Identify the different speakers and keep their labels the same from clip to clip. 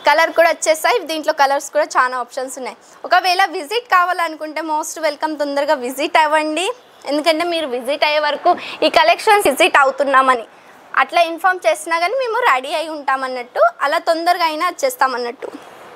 Speaker 1: Colour కూడా వచ్చేసాయి. దీంట్లో కలర్స్ కూడా చాలా ఆప్షన్స్ ఉన్నాయి. ఒకవేళ విజిట్ కావాలనుకుంటే మోస్ట్ వెల్కమ్, తొందరగా విజిట్ అవ్వండి. ఎందుకంటే మీరు విజిట్ అయ్యే వరకు ఈ కలెక్షన్స్ విజిట్ అవుతున్నామని అట్లా ఇన్ఫార్మ్ చేసినా కానీ మేము రెడీ అయి ఉంటామన్నట్టు, అలా తొందరగా అయినా వచ్చేస్తామన్నట్టు.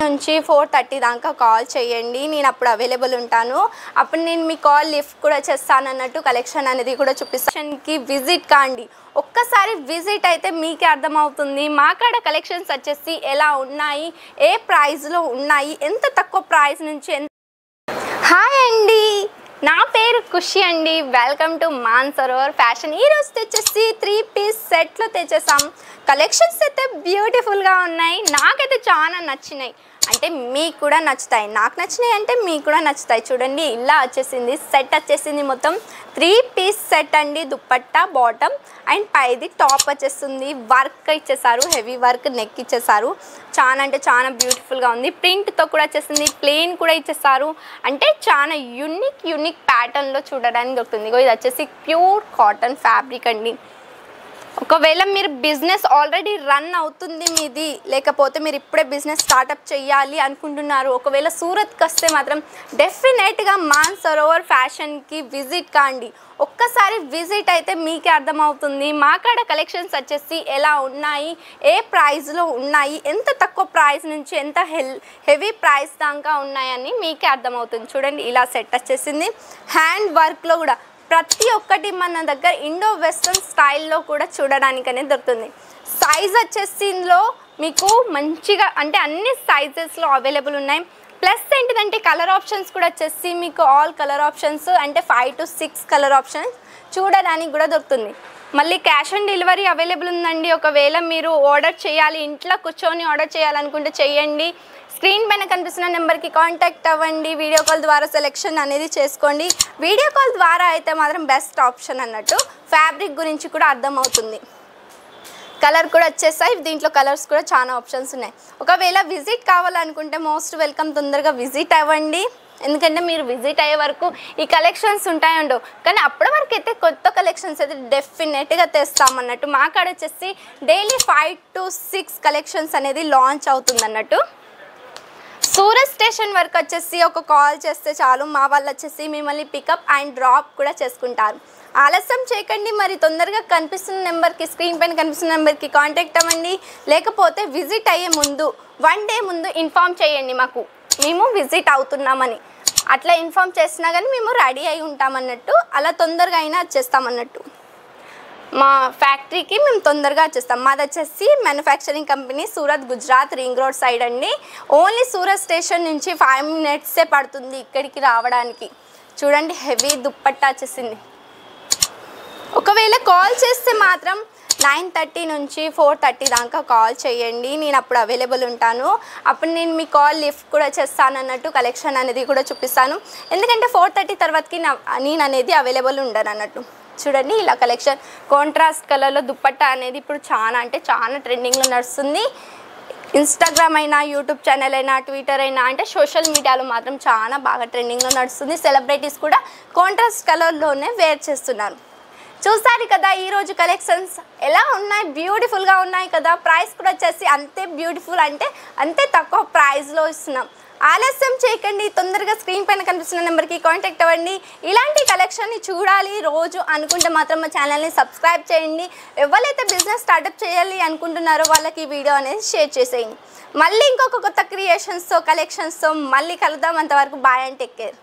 Speaker 1: నుంచి 4:30 దాకా కాల్ చేయండి, నేను అప్పుడు అవైలబుల్ ఉంటాను. అప్పుడు నేను మీ కాల్ లిఫ్ట్ కూడా చేస్తాను అన్నట్టు. కలెక్షన్ అనేది కూడా చూపిస్తానికి విజిట్ కాండి. ఒక్కసారి విజిట్ అయితే మీకే అర్థమవుతుంది మా కాడ కలెక్షన్స్ వచ్చేసి ఎలా ఉన్నాయి, ఏ ప్రైస్లో ఉన్నాయి, ఎంత తక్కువ ప్రైస్ నుంచి ఎంత. హాయ్ అండి, నా పేరు ఖుషి అండి. Welcome to Mansarovar fashion. ఈరోజు తెచ్చేసి 3 పీస్ సెట్లు తెచ్చేసాం. కలెక్షన్స్ అయితే బ్యూటిఫుల్గా ఉన్నాయి, నాకైతే చాలా నచ్చినాయి. అంటే మీకు కూడా నచ్చుతాయి, నాకు నచ్చినాయి అంటే మీకు కూడా నచ్చుతాయి. చూడండి, ఇలా వచ్చేసింది సెట్, వచ్చేసింది మొత్తం 3 పీస్ సెట్ అండి. దుపట్టా, బాటమ్ అండ్ పైది టాప్ వచ్చేస్తుంది. వర్క్ ఇచ్చేసారు, హెవీ వర్క్ నెక్ ఇచ్చేసారు. చాలా అంటే చాలా బ్యూటిఫుల్గా ఉంది. ప్రింట్తో కూడా వచ్చేసింది, ప్లెయిన్ కూడా ఇచ్చేసారు. అంటే చాలా యూనిక్ ప్యాటర్న్లో చూడడానికి దొరుకుతుంది. ఇది వచ్చేసి ప్యూర్ కాటన్ ఫ్యాబ్రిక్ అండి. ఒకవేళ మీరు బిజినెస్ ఆల్రెడీ రన్ అవుతుంది మీది, లేకపోతే మీరు ఇప్పుడే బిజినెస్ స్టార్టప్ చేయాలి అనుకుంటున్నారు, ఒకవేళ సూరత్కి వస్తే మాత్రం డెఫినెట్గా మాన్సరోవర్ ఫ్యాషన్కి విజిట్ కాండి. ఒక్కసారి విజిట్ అయితే మీకే అర్థమవుతుంది మా కాడ కలెక్షన్స్ వచ్చేసి ఎలా ఉన్నాయి, ఏ ప్రైస్లో ఉన్నాయి, ఎంత తక్కువ ప్రైస్ నుంచి ఎంత హెవీ ప్రైస్ దాకా ఉన్నాయని మీకే అర్థమవుతుంది. చూడండి, ఇలా సెట్ వచ్చేసింది. హ్యాండ్ వర్క్లో కూడా ప్రతి ఒక్కటి మన దగ్గర ఇండో వెస్ట్రన్ స్టైల్లో కూడా చూడడానికి అనేది దొరుకుతుంది. సైజ్ వచ్చేసి ఇందులో మీకు మంచిగా అంటే అన్ని సైజెస్లో అవైలబుల్ ఉన్నాయి. ప్లస్ ఏంటిదంటే కలర్ ఆప్షన్స్ కూడా వచ్చేసి మీకు ఆల్ కలర్ ఆప్షన్స్ అంటే 5 to 6 కలర్ ఆప్షన్స్ చూడడానికి కూడా దొరుకుతుంది. మళ్ళీ క్యాష్ ఆన్ డెలివరీ అవైలబుల్ ఉందండి. ఒకవేళ మీరు ఆర్డర్ చేయాలి, ఇంట్లో కూర్చొని ఆర్డర్ చేయాలనుకుంటే చేయండి. స్క్రీన్ పైన కనిపిస్తున్న నెంబర్కి కాంటాక్ట్ అవ్వండి. వీడియో కాల్ ద్వారా సెలెక్షన్ అనేది చేసుకోండి. వీడియో కాల్ ద్వారా అయితే మాత్రం బెస్ట్ ఆప్షన్ అన్నట్టు. ఫ్యాబ్రిక్ గురించి కూడా అర్థమవుతుంది. కలర్ కూడా వచ్చేసాయి. దీంట్లో కలర్స్ కూడా చాలా ఆప్షన్స్ ఉన్నాయి. ఒకవేళ విజిట్ కావాలనుకుంటే మోస్ట్ వెల్కమ్, తొందరగా విజిట్ అవ్వండి. ఎందుకంటే మీరు విజిట్ అయ్యే వరకు ఈ కలెక్షన్స్ ఉంటాయండో, కానీ అప్పటి వరకు అయితే కొత్త కలెక్షన్స్ అయితే డెఫినెట్గా తెస్తామన్నట్టు. మా కాడ వచ్చేసి డైలీ 5 to 6 కలెక్షన్స్ అనేది లాంచ్ అవుతుంది అన్నట్టు. సూరత్ స్టేషన్ వరకు వచ్చేసి ఒక కాల్ చేస్తే చాలు, మా వాళ్ళు వచ్చేసి మిమ్మల్ని పికప్ అండ్ డ్రాప్ కూడా చేసుకుంటారు. ఆలస్యం చేయకండి, మరి తొందరగా కనిపిస్తున్న నెంబర్కి, స్క్రీన్ పైన కనిపిస్తున్న నెంబర్కి కాంటాక్ట్ అవ్వండి. లేకపోతే విజిట్ అయ్యే ముందు 1 day ముందు ఇన్ఫామ్ చేయండి మాకు, మేము విజిట్ అవుతున్నామని. అట్లా ఇన్ఫామ్ చేసినా కానీ మేము రెడీ అయి ఉంటామన్నట్టు, అలా తొందరగా అయినా వచ్చేస్తామన్నట్టు. మా ఫ్యాక్టరీకి మేము తొందరగా వచ్చేస్తాం. మాది వచ్చేసి manufacturing company Surat, Gujarat, ring road side అండి. ఓన్లీ సూరత్ స్టేషన్ నుంచి 5 minutes పడుతుంది ఇక్కడికి రావడానికి. చూడండి, హెవీ దుప్పట్టా వచ్చేసింది. ఒకవేళ కాల్ చేస్తే మాత్రం 9:30 నుంచి 4:30 దాకా కాల్ చేయండి, నేను అప్పుడు అవైలబుల్ ఉంటాను. అప్పుడు నేను మీ కాల్ లిఫ్ట్ కూడా చేస్తాను అన్నట్టు. కలెక్షన్ అనేది కూడా చూపిస్తాను. ఎందుకంటే 4:30 తర్వాతకి నేను అనేది అవైలబుల్ ఉండను అన్నట్టు. చూడండి, ఇలా కలెక్షన్ కాంట్రాస్ట్ కలర్లో దుప్పట్టా అనేది ఇప్పుడు చాలా అంటే చాలా ట్రెండింగ్లో నడుస్తుంది. ఇన్స్టాగ్రామ్ అయినా, యూట్యూబ్ ఛానల్ అయినా, ట్విట్టర్ అయినా, అంటే సోషల్ మీడియాలో మాత్రం చాలా బాగా ట్రెండింగ్లో నడుస్తుంది. సెలబ్రిటీస్ కూడా కాంట్రాస్ట్ కలర్లోనే వేర్ చేస్తున్నారు. చూసారు కదా ఈరోజు కలెక్షన్స్ ఎలా ఉన్నాయి, బ్యూటిఫుల్గా ఉన్నాయి కదా. ప్రైస్ కూడా వచ్చేసి అంతే బ్యూటిఫుల్, అంటే అంతే తక్కువ ప్రైస్లో ఇస్తున్నాం. ఆలస్యం చేయకండి, తొందరగా స్క్రీన్ పైన కనిపిస్తున్న నెంబర్కి కాంటాక్ట్ అవ్వండి. ఇలాంటి కలెక్షన్ని చూడాలి రోజు అనుకుంటే మాత్రం మా ఛానల్ని సబ్స్క్రైబ్ చేయండి. ఎవరైతే బిజినెస్ స్టార్టప్ చేయాలి అనుకుంటున్నారో వాళ్ళకి ఈ వీడియో అనేది షేర్ చేసేయండి. మళ్ళీ ఇంకొక కొత్త క్రియేషన్స్తో, కలెక్షన్స్తో మళ్ళీ కలుద్దాం. అంతవరకు బాయ్ అండ్ టేక్ కేర్.